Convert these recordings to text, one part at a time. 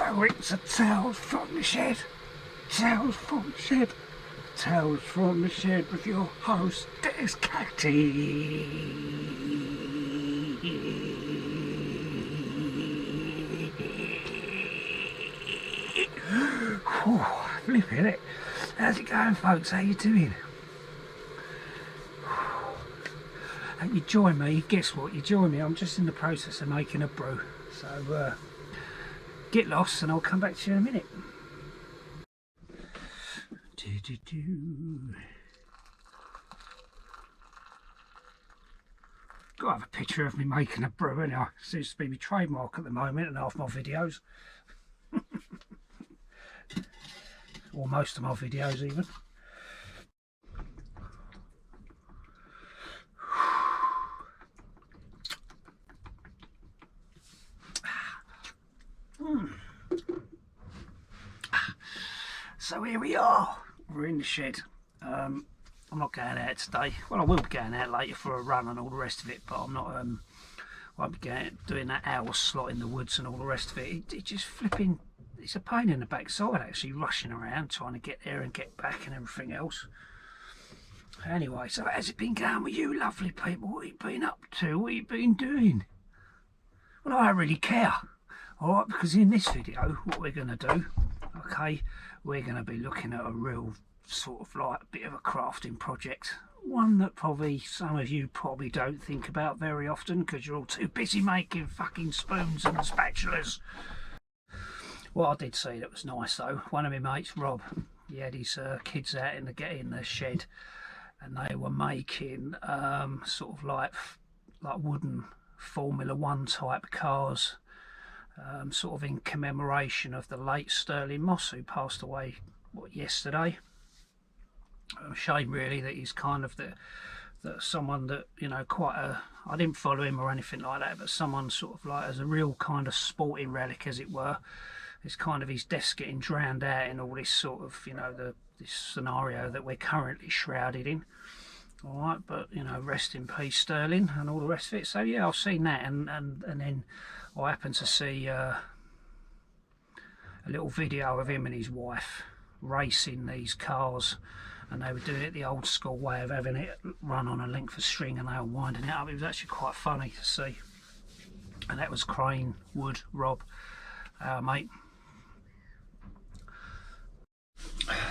So it's a Tales from the Shed. Tales from the Shed. Tales from the Shed with your host, there's Catty. Flipping it. How's it going, folks? How you doing? And you join me, guess what? You join me. I'm just in the process of making a brew. So get lost and I'll come back to you in a minute. Got to have a picture of me making a brew, and it seems to be my trademark at the moment in half my videos. Or most of my videos even. So here we are, we're in the shed. I'm not going out today. Well, I will be going out later for a run and all the rest of it, but I'm not, won't be doing that hour slot in the woods and all the rest of it. It just flipping, it's a pain in the backside actually, rushing around trying to get there and get back and everything else. Anyway, so how's it been going with you lovely people? What have you been up to? What have you been doing? Well, I don't really care, alright, because in this video, what we're going to do, okay, we're going to be looking at a real sort of like a bit of a crafting project. One that probably some of you probably don't think about very often because you're all too busy making fucking spoons and spatulas. What I did see that was nice though, one of my mates, Rob, he had his kids out in the shed and they were making sort of like wooden Formula 1 type cars. Sort of in commemoration of the late Sterling Moss, who passed away yesterday. A shame really that he's kind of that someone that, you know, I didn't follow him or anything like that, but someone sort of like as a real kind of sporting relic, as it were. It's kind of his death's getting drowned out in all this sort of, you know, this scenario that we're currently shrouded in. All right, but you know, rest in peace Sterling and all the rest of it. So yeah, I've seen that, and then I happened to see a little video of him and his wife racing these cars, and they were doing it the old school way of having it run on a length of string and they were winding it up. It was actually quite funny to see. And that was Crane Wood Rob, our mate.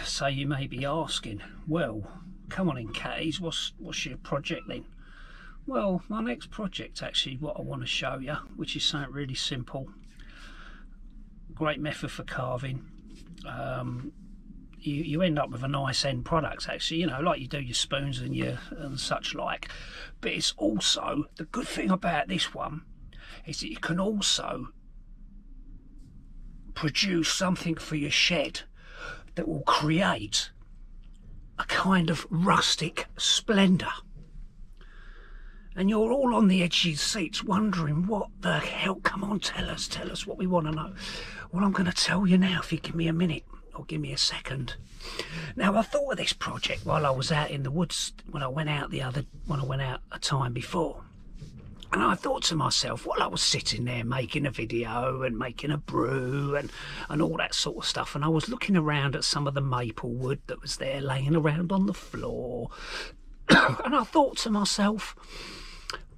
So you may be asking, well, come on in Cattys, what's your project then? Well, my next project actually, what I want to show you, which is something really simple, great method for carving. You end up with a nice end product actually, you know, like you do your spoons and such like. But it's also, the good thing about this one is that you can also produce something for your shed that will create a kind of rustic splendour. And you're all on the edge of your seats wondering what the hell, come on, tell us what we want to know. Well, I'm going to tell you now if you give me a minute or give me a second. Now, I thought of this project while I was out in the woods when I went out a time before. And I thought to myself, while I was sitting there making a video and making a brew and all that sort of stuff, and I was looking around at some of the maple wood that was there laying around on the floor, and I thought to myself,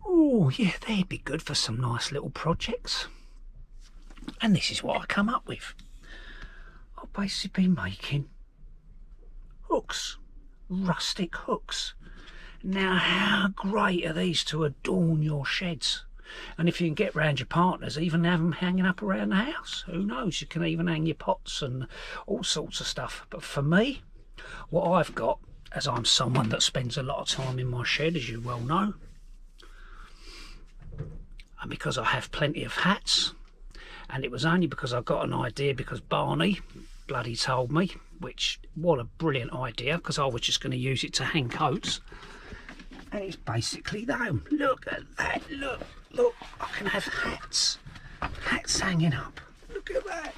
oh yeah, they'd be good for some nice little projects. And this is what I come up with. I've basically been making hooks, rustic hooks. Now, how great are these to adorn your sheds? And if you can get round your partners, even have them hanging up around the house. Who knows? You can even hang your pots and all sorts of stuff. But for me, what I've got, as I'm someone that spends a lot of time in my shed, as you well know, and because I have plenty of hats, and it was only because I got an idea because Barney bloody told me, which, what a brilliant idea, because I was just going to use it to hang coats. And it's basically them. Look at that, look, I can have hats hanging up. Look at that,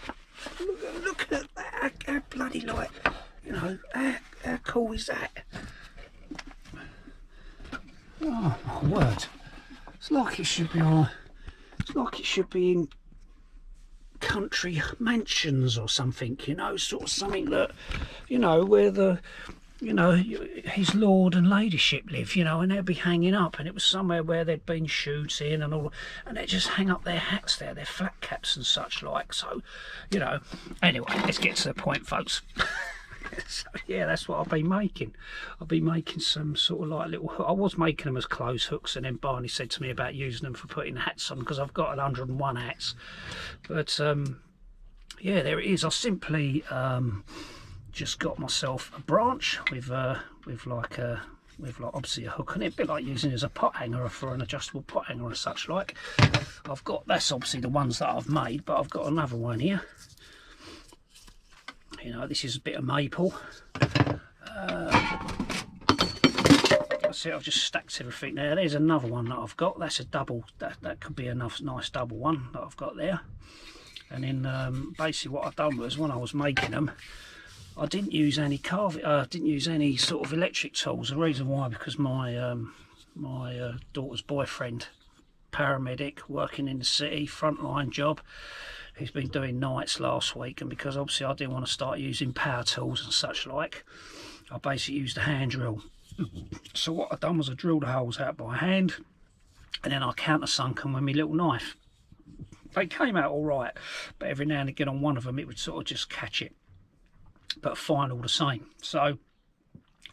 look at that, how bloody like, you know, how cool is that? Oh my word, it's like it should be on, it's like it should be in country mansions or something, you know, sort of something that, you know, where the, you know, his lord and ladyship live, you know, and they'd be hanging up, and it was somewhere where there'd been shooting and all, and they'd just hang up their hats there, their flat caps and such like. So, you know, anyway, let's get to the point, folks. So, yeah, that's what I've been making. I've been making some sort of like little, I was making them as clothes hooks, and then Barney said to me about using them for putting hats on, because I've got 101 hats. But yeah, there it is. I simply just got myself a branch with like obviously a hook on it, a bit like using it as a pot hanger for an adjustable pot hanger and such like. I've got, that's obviously the ones that I've made, but I've got another one here. You know, this is a bit of maple. That's it, I've just stacked everything there. There's another one that I've got. That's a double, that could be a nice double one that I've got there. And then basically what I've done was, when I was making them, I didn't use any didn't use any sort of electric tools. The reason why, because my my daughter's boyfriend, paramedic, working in the city, frontline job, he's been doing nights last week, and because obviously I didn't want to start using power tools and such like, I basically used a hand drill. So what I've done was I drilled the holes out by hand, and then I countersunk them with my little knife. They came out all right, but every now and again on one of them it would sort of just catch it, but fine all the same. So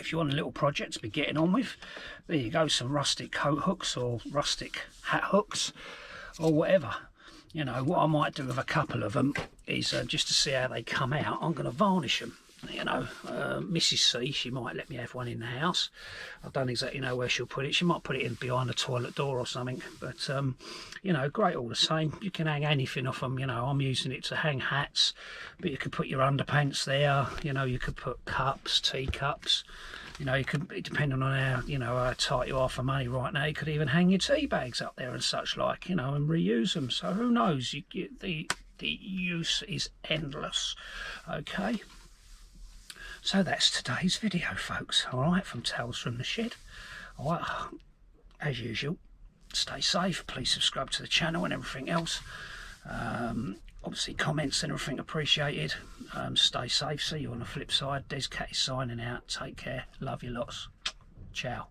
if you want a little project to be getting on with, there you go, some rustic coat hooks or rustic hat hooks or whatever. You know, what I might do with a couple of them is just to see how they come out, I'm going to varnish them. You know, Mrs. C, she might let me have one in the house. I don't exactly know where she'll put it. She might put it in behind the toilet door or something. But, you know, great all the same. You can hang anything off them. You know, I'm using it to hang hats. But you could put your underpants there. You know, you could put cups, teacups. You know, you could, depending on how, you know, how tight you are for money right now, you could even hang your tea bags up there and such like, you know, and reuse them. So who knows? The use is endless. Okay. So that's today's video, folks. All right, from Tales from the Shed. All right, as usual, stay safe. Please subscribe to the channel and everything else. Obviously, comments and everything appreciated. Stay safe. See you on the flip side. Des Cattys signing out. Take care. Love you lots. Ciao.